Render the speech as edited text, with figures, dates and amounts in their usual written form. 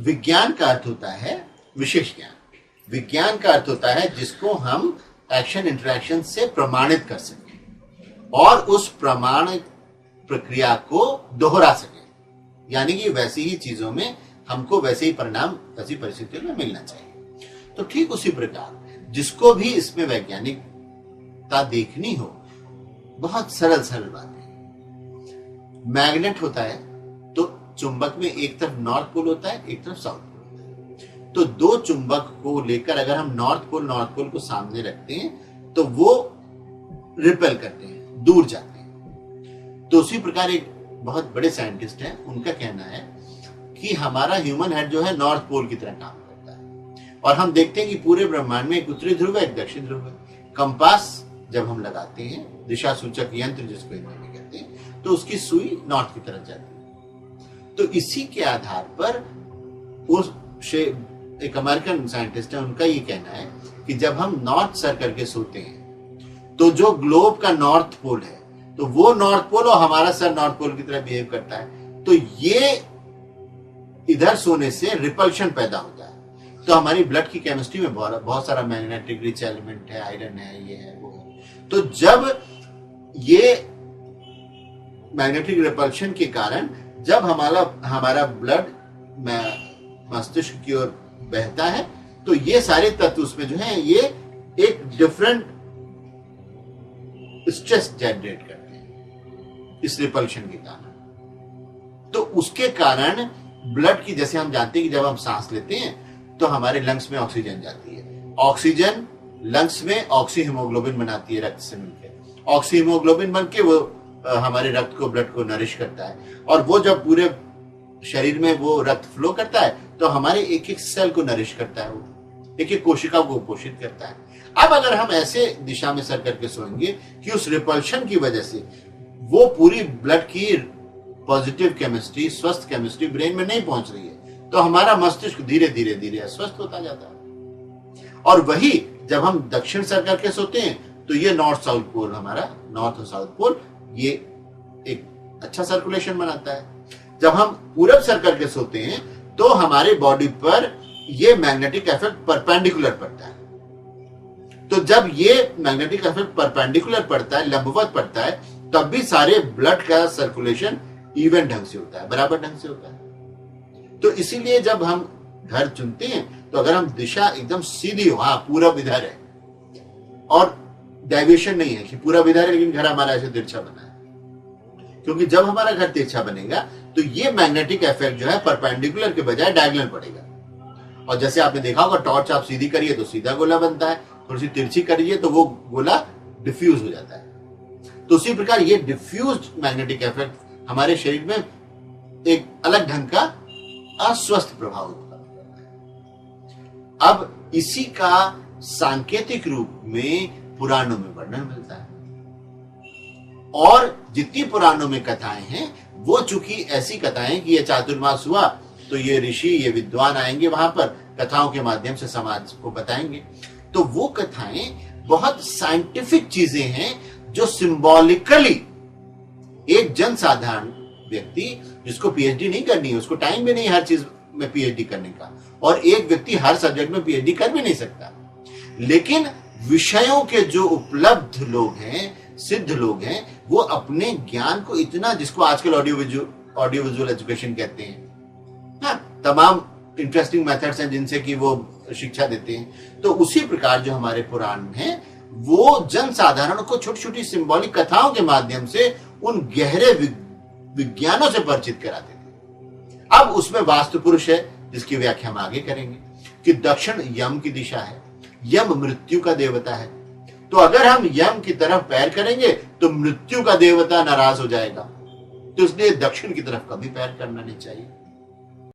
विज्ञान का अर्थ होता है विशेष ज्ञान। विज्ञान का अर्थ होता है जिसको हम एक्शन इंटरेक्शन से प्रमाणित कर सकें और उस प्रमाणित प्रक्रिया को दोहरा सकें, यानी कि वैसी ही चीजों में हमको वैसे ही परिणाम वैसी परिस्थितियों में मिलना चाहिए। तो ठीक उसी प्रकार जिसको भी इसमें वैज्ञानिकता देखनी हो, बहुत सरल सरल बात है। मैग्नेट होता है तो चुंबक में एक तरफ नॉर्थ पोल होता है, एक तरफ साउथ पोल होता है। तो दो चुंबक को लेकर अगर हम नॉर्थ पोल को सामने रखते हैं तो वो रिपेल करते हैं, दूर जाते हैं। तो उसी प्रकार एक बहुत बड़े साइंटिस्ट हैं, उनका कहना है कि हमारा ह्यूमन हेड जो है नॉर्थ पोल की तरह काम करता है और हम देखते हैं कि पूरे ब्रह्मांड में एक उत्तरी ध्रुव है, एक दक्षिण ध्रुव है। कंपास जब हम लगाते हैं, दिशा सूचक यंत्र जिसको हिंदी में कहते हैं, तो उसकी सुई नॉर्थ की तरफ जाती है। तो इसी के आधार पर उस एक अमेरिकन साइंटिस्ट है, उनका ये कहना है कि जब हम नॉर्थ सर करके सोते हैं तो जो ग्लोब का नॉर्थ पोल है तो वो नॉर्थ पोल और हमारा सर नॉर्थ पोल की तरह बिहेव करता है। तो ये इधर सोने से रिपल्शन पैदा होता है। तो हमारी ब्लड की केमिस्ट्री में बहुत सारा मैग्नेटिक रिच एलिमेंट है, आयरन है, ये है, वो है। तो जब ये मैग्नेटिक रिपल्शन के कारण जब हमारा ब्लड मस्तिष्क की ओर बहता है तो ये सारे तत्व उसमें जो है ये एक डिफरेंट स्ट्रेस जनरेट करते हैं इस रिपल्शन के कारण। तो उसके कारण ब्लड की, जैसे हम जानते हैं कि जब हम सांस लेते हैं तो हमारे लंग्स में ऑक्सीजन जाती है, ऑक्सीजन लंग्स में ऑक्सी हीमोग्लोबिन बनाती है रक्त से मिलकर, ऑक्सी हीमोग्लोबिन बन के वो हमारे रक्त को, ब्लड को नरिश करता है और वो जब पूरे शरीर में वो रक्त फ्लो करता है तो हमारे एक एक सेल को नरिश करता है, वो एक एक कोशिका को पोषित करता है। अब अगर हम ऐसे दिशा में सर करके सोएंगे कि उस रिपल्शन की वजह से वो पूरी ब्लड की पॉजिटिव केमिस्ट्री, स्वस्थ केमिस्ट्री ब्रेन में नहीं पहुंच रही है, तो हमारा मस्तिष्क धीरे धीरे धीरे अस्वस्थ होता जाता है। और वही जब हम दक्षिण सर करके सोते हैं तो ये नॉर्थ साउथ पोल, हमारा नॉर्थ और साउथ पोल, ये एक अच्छा सर्कुलेशन बनाता है। जब हम पूरब सर करके सोते हैं तो हमारे बॉडी पर ये मैग्नेटिक इफेक्ट परपेंडिकुलर पड़ता है। तो जब ये मैग्नेटिक इफेक्ट परपेंडिकुलर पड़ता है, लंबवत पड़ता है, तब भी सारे ब्लड का सर्कुलेशन इवन ढंग से होता है, बराबर ढंग से होता है। तो इसीलिए जब हम घर चुनते हैं तो अगर हम दिशा एकदम सीधी हो, हाँ पूरब इधर है और डेविएशन नहीं है कि पूरब इधर है लेकिन घर हमारा ऐसे तिरछा बना है, क्योंकि जब हमारा घर तिरछा बनेगा तो ये मैग्नेटिक इफेक्ट जो है परपेंडिकुलर के बजाय डायगोनल पड़ेगा। और जैसे आपने देखा होगा, टॉर्च आप सीधी करिए तो सीधा गोला बनता है, थोड़ी सी तिरछी करिए तो वो गोला डिफ्यूज हो जाता है। तो उसी प्रकार ये डिफ्यूज मैग्नेटिक इफेक्ट हमारे शरीर में एक अलग ढंग का अस्वस्थ प्रभाव उत्पन्न करता है। अब इसी का सांकेतिक रूप में पुराणों में वर्णन मिलता है और जितनी पुराणों में कथाएं हैं वो चूंकि ऐसी कथाएं कि ये चातुर्मास हुआ तो ये ऋषि, ये विद्वान आएंगे वहां पर, कथाओं के माध्यम से समाज को बताएंगे। तो वो कथाएं बहुत साइंटिफिक चीजें हैं जो सिंबॉलिकली एक जनसाधारण व्यक्ति जिसको पीएचडी नहीं करनी है, उसको टाइम भी नहीं हर चीज में पीएचडी करने का, और एक व्यक्ति हर सब्जेक्ट में पीएचडी कर भी नहीं सकता, लेकिन विषयों के जो उपलब्ध लोग हैं, सिद्ध लोग हैं, वो अपने ज्ञान को इतना, जिसको आजकल ऑडियो विजुअल एजुकेशन कहते हैं, हाँ, तमाम इंटरेस्टिंग मेथड्स हैं जिनसे कि वो शिक्षा देते हैं। तो उसी प्रकार जो हमारे पुराण हैं वो जनसाधारण को छोटी छोटी सिंबॉलिक कथाओं के माध्यम से उन गहरे विज्ञानों से परिचित कराते थे। अब उसमें वास्तु पुरुष है जिसकी व्याख्या हम आगे करेंगे कि दक्षिण यम की दिशा है, यम मृत्यु का देवता है। तो अगर हम यम की तरफ पैर करेंगे तो मृत्यु का देवता नाराज हो जाएगा, तो इसलिए दक्षिण की तरफ कभी पैर करना नहीं चाहिए।